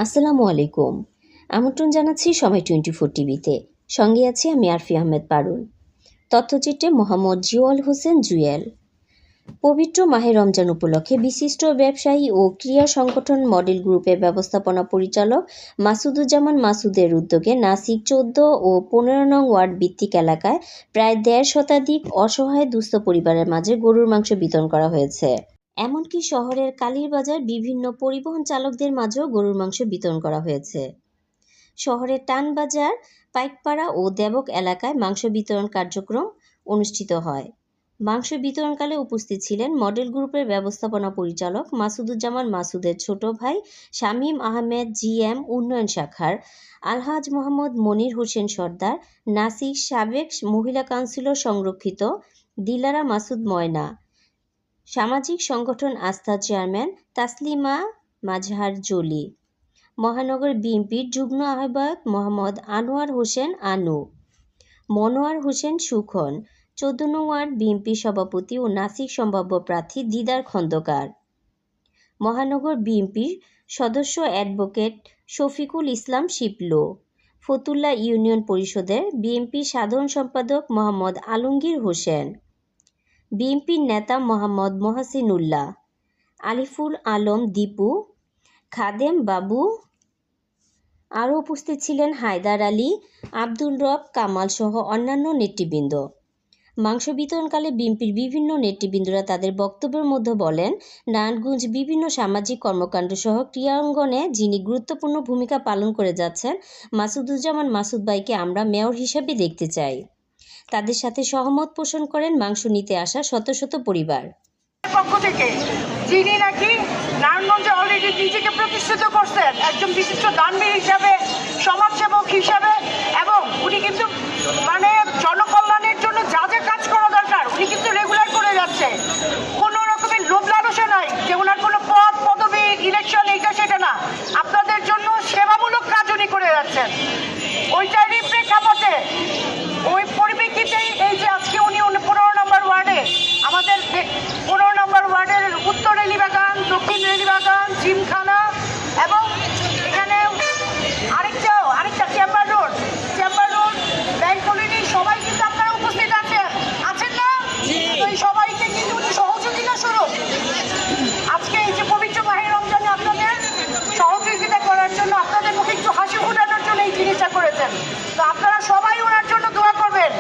আসসালামু আলাইকুম। আমন্ত্রণ জানাচ্ছি সময় 24 টিভিতে। সঙ্গে আছি আমি আরফি আহমেদ পারুল। তথ্যচিত্রে মোহাম্মদ জিওয়াল হোসেন জুয়েল। পবিত্র মাহে রমজান উপলক্ষে বিশিষ্ট ব্যবসায়ী ও ক্রীড়া সংগঠন মডেল গ্রুপের ব্যবস্থাপনা পরিচালক মাসুদুজ্জামান মাসুদের উদ্যোগে নাসিক 14 ও 15 নং ওয়ার্ড ভিত্তিক এলাকায় প্রায় 1.5 শতাধিক অসহায় দুস্থ পরিবারের মাঝে গরুর মাংস বিতরণ করা হয়েছে। এমনকি শহরের কালীরবাজার বিভিন্ন পরিবহন চালকদের মাঝেও গরুর মাংস বিতরণ করা হয়েছে। শহরের টানবাজার, পাইকপাড়া ও দেবক এলাকায় মাংস বিতরণ কার্যক্রম অনুষ্ঠিত হয়। মাংস বিতরণকালে উপস্থিত ছিলেন মডেল গ্রুপের ব্যবস্থাপনা পরিচালক মাসুদুজ্জামান মাসুদের ছোট ভাই শামীম আহমেদ, জিএম উন্নয়ন শাখার আলহাজ মোহাম্মদ মনির হোসেন সর্দার, নাসিক সাবেক মহিলা কাউন্সিলর সংরক্ষিত দিলারা মাসুদ ময়না, সামাজিক সংগঠন আস্থা চেয়ারম্যান তাসলিমা মাজহার জলি, মহানগর বিএনপির যুগ্ম আহ্বায়ক মোহাম্মদ আনোয়ার হোসেন আনু, মনোয়ার হোসেন সুখন, 14 নং ওয়ার্ড বিএনপি সভাপতি ও নাসিক সম্ভাব্য প্রার্থী দিদার খন্দকার, মহানগর বিএনপির সদস্য অ্যাডভোকেট শফিকুল ইসলাম শিপলু, ফতুল্লা ইউনিয়ন পরিষদের বিএনপি সাধারণ সম্পাদক মোহাম্মদ আলমগীর হোসেন, বিএনপির নেতা মোহাম্মদ মহসিনুল্লাহ, আলিফুল আলম দীপু, খাদেম বাবু। আরও উপস্থিত ছিলেন হায়দার আলী, আব্দুল রব কামাল সহ অন্যান্য নেতৃবৃন্দ। মাংস বিতরণকালে বিএনপির বিভিন্ন নেতৃবৃন্দরা তাদের বক্তব্যের মধ্যে বলেন, নারায়ণগঞ্জ বিভিন্ন সামাজিক কর্মকাণ্ড সহ ক্রীড়াঙ্গনে যিনি গুরুত্বপূর্ণ ভূমিকা পালন করে যাচ্ছেন, মাসুদুজ্জামান মাসুদ ভাইকে আমরা মেয়র হিসেবে দেখতে চাই। তাদের সাথে সহমত পোষণ করেন মাংস নিতে আসা শত শত পরিবার। পক্ষ থেকে যিনি নাকি নারায়ণগঞ্জে অলরেডি নিজেকে প্রতিষ্ঠিত করছেন একজন বিশিষ্ট দানবীর হিসাবে, সমাজসেবক হিসাবে, এবং উনি কিন্তু মানে জনকল্যাণের জন্য যা যা কাজ করা দরকার উনি কিন্তু রেগুলার করে যাচ্ছে। কোনো রকমের লোভ লালসা নাই যে ওনার কোনো পদ পদবি ইলেকশন এইটা সেটা না, আপনাদের জন্য সেবামূলক কাজ উনি করে যাচ্ছেন। ওইটারই প্রেক্ষাপটে ওই পরিপ্রেক্ষিতেই এই যে আজকে উনি 15 নম্বর ওয়ার্ডে আমাদের 15 নম্বর ওয়ার্ডের উত্তর রেলিবাগান, দক্ষিণ রেলিবাগান, জিমখানা এবং এখানে আরেকটা চেম্বার রোড ব্যাংক কলোনি সবাই কিন্তু আপনারা উপস্থিত আছেন না? এই সবাইকে কিন্তু উনি সহযোগিতা স্বরূপ আজকে এই যে পবিত্র মাহে রমজানে আপনাদের সহযোগিতা করার জন্য, আপনাদের মুখে একটু হাসি ফোটানোর জন্য এই জিনিসটা করেছেন। তো আপনারা সবাই ওনার জন্য দোয়া করবেন,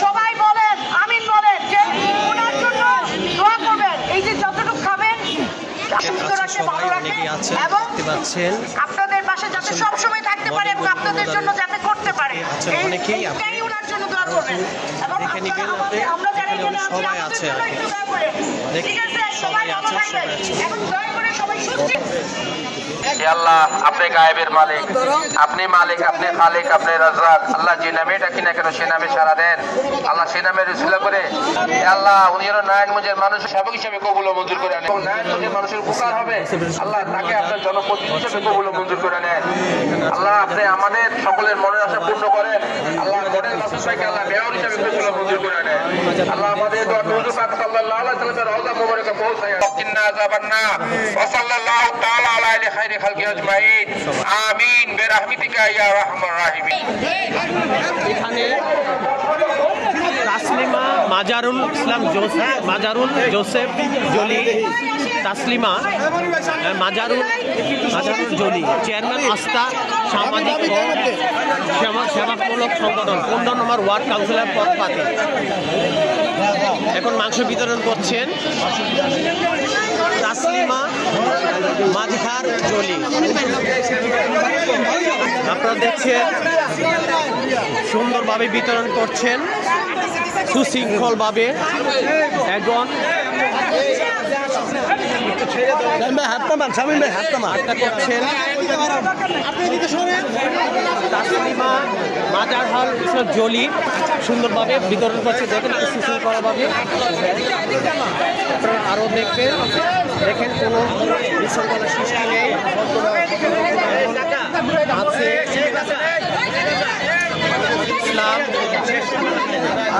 সবাই বলেন আমিন, বলেন যে ওনার জন্য দোয়া করবেন। এই যে যতটুকু খাবেন সুস্থ রাখে, ভালো রাখে এবং আপনাদের পাশে যাতে সবসময় থাকতে পারে এবং আপনাদের জন্য যাতে করতে পারে এইটাই ওনার জন্য দোয়া করবেন। এবং আমরা যারা এখানে আছি আমাদের জন্য একটু দোয়া করেন, ঠিক আছে? সবাই ভালো থাকবেন এবং দয়া করে সবাই সুস্থ। আল্লাহ আপনি গায়েবের মালিক, আপনি মালিক, আপনি খালিক, আপনি রাজ্জাক। আল্লাহ যে নামে ডাকি না কেন সে নামে সারা দেন। আল্লাহ সে নামের উসিলা করে আল্লাহ উনি যেন নারায়ণগঞ্জের মানুষের সেবক হিসেবে কবুল ও মঞ্জুর করে নেন। নারায়ণগঞ্জের মানুষের উপকার হবে আল্লাহ তাকে আপনার জনপ্রতিনিধি হিসেবে কবুল ও মঞ্জুর করে নেন। আল্লাহ আপনি আমাদের সকলের মনের আশা পূর্ণ করেন। আল্লাহ মডেল মাসুদ ভাইকে আল্লাহ মেয়র হিসেবে কবুল ও মঞ্জুর করে নেন। আল্লাহ আমাদের হুজুর পাক সাল্লাল্লাহু আলাইহি ওয়াসাল্লামের রওজা মুবারকে পৌঁছায় কিন্না যাবান্না ওয়া সাল্লাল্লাহু তাআলা আলাইহি খাইরি খালকি আজমাইন আমিন বিরহমাতিকা ইয়া রাহমার রাহিমিন। এখানে তাসলিমা মাজারুল ইসলাম জোসেফ জলি, তাসলিমা মাজারুল জলি, চেয়ারম্যান আস্থা সামাজিক ও সেবামূলক সংগঠন 15 নম্বর ওয়ার্ড কাউন্সিলর পদ পাতে এখন মাংস বিতরণ করছেন তাসলিমা মাজহার জলি। আপনারা দেখছেন সুন্দরভাবে বিতরণ করছেন, সুশৃঙ্খলভাবে এখন করছেন তাসলিমা মাজারহাল জলি, সুন্দরভাবে বিতরণ করছে। দেখেন সুশৃঙ্খলভাবে আপনারা আরও দেখেন কোনো বিশৃঙ্খলা সৃষ্টি নেই আছে। ইসলাম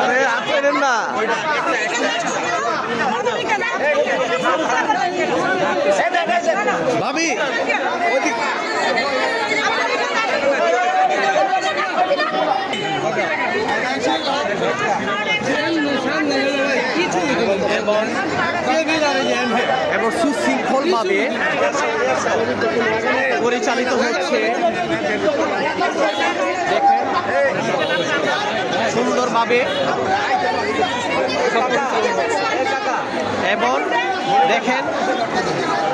আরে আপনাদের না ভাবি সুন্দরভাবে পরিচালিত হচ্ছে। দেখেন সুন্দরভাবে এবং দেখেন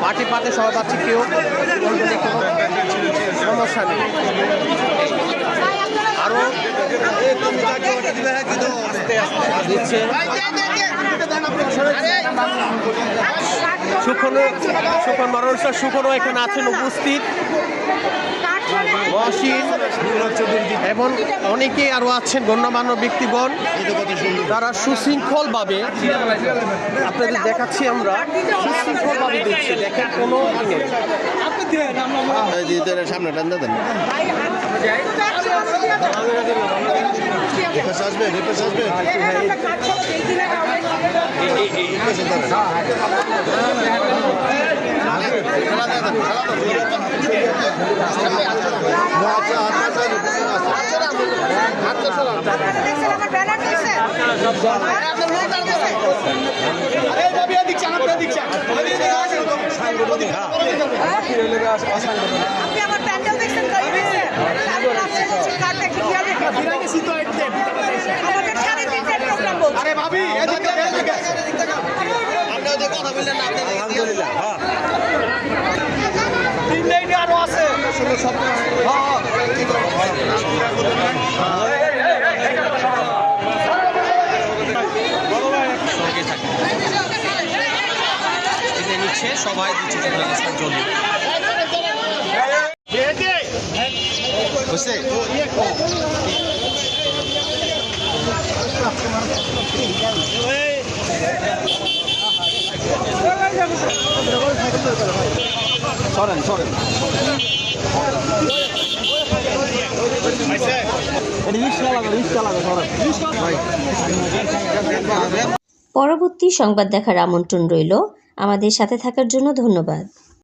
পার্টি পাতে সহপাঠী কেউ সমস্যা নেই। আরো দিচ্ছে সুখন মানুষ সুখনও এখানে আছেন উপস্থিত, মহসিন এবং অনেকেই আরো আছেন গণ্যমান্য ব্যক্তিগণ, তারা সুশৃঙ্খলভাবে আপনাদের দেখাচ্ছি আমরা, সুশৃঙ্খলভাবে দিচ্ছি। দেখেন কোনো সামনে টান দেন আসবে আসবে আমার প্যান্ডেল দেখছেন আমাদের 3:30টার প্রোগ্রাম বলছে। আরে ভাবি কথা বললেন না, আলহামদুলিল্লাহ তিন লাইনে আরো আছে নিচ্ছে সবাই বুঝছে সরেন সরেন পরবর্তী সংবাদ দেখার আমন্ত্রণ রইল। আমাদের সাথে থাকার জন্য ধন্যবাদ।